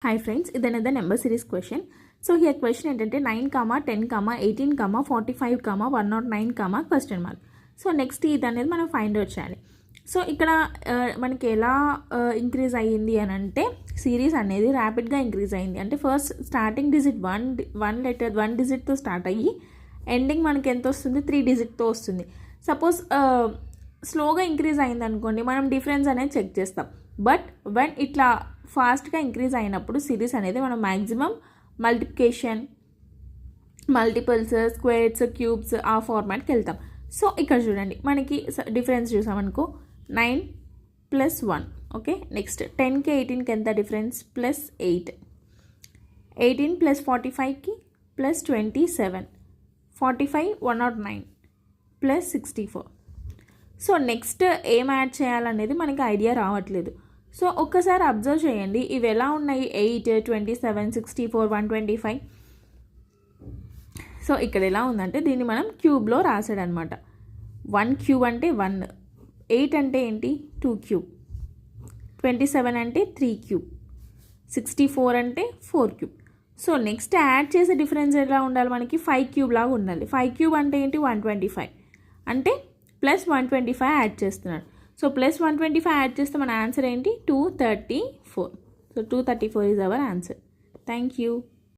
Hi friends, this is another number series question. So here question ఏంటంటే 9, 10, 18, 45, 109, question mark. So next ఇది అనేది మనం find out చేయాలి. So ఇక్కడ మనకి ఎలా ఇంక్రీజ్ అయ్యింది అని అంటే సిరీస్ అనేది ర్యాపిడ్గా ఇంక్రీజ్ అయ్యింది. అంటే ఫస్ట్ స్టార్టింగ్ డిజిట్ వన్ డిజిట్తో స్టార్ట్ అయ్యి ఎండింగ్ మనకి ఎంత వస్తుంది 3 డిజిట్తో వస్తుంది. సపోజ్ స్లోగా ఇంక్రీజ్ అయింది అనుకోండి, మనం డిఫరెన్స్ అనేది చెక్ చేస్తాం. బట్ వెన్ ఇట్లా ఫాస్ట్గా ఇంక్రీజ్ అయినప్పుడు సిరీస్ అనేది మనం maximum multiplication, multiples, squares, cubes ఆ ఫార్మాట్కి వెళ్తాం. సో ఇక్కడ చూడండి మనకి డిఫరెన్స్ చూసామనుకో 9 + 1. ఓకే, నెక్స్ట్ 10కి 18కి ఎంత డిఫరెన్స్ +8, 18 + 45కి +27, 45 109 +64. సో నెక్స్ట్ ఏం యాడ్ చేయాలనేది మనకి ఐడియా రావట్లేదు. సో ఒక్కసారి అబ్జర్వ్ చేయండి ఇవి ఎలా ఉన్నాయి. 8, 27, 64, 125. సో ఇక్కడ ఎలా ఉందంటే దీన్ని మనం క్యూబ్లో రాసాడనమాట. 1 క్యూబ్ అంటే 1, 8 అంటే ఏంటి 2 క్యూబ్, 27 అంటే 3 క్యూబ్, 64 అంటే 4 క్యూబ్. సో నెక్స్ట్ యాడ్ చేసే డిఫరెన్స్ ఎలా ఉండాలి, మనకి 5 క్యూబ్ లాగా ఉండాలి. 5 క్యూబ్ అంటే ఏంటి 125, అంటే +125 యాడ్ చేస్తున్నాడు. సో +125 యాడ్ చేస్తే మన ఆన్సర్ ఏంటి 234. So 234 is our answer. Thank you.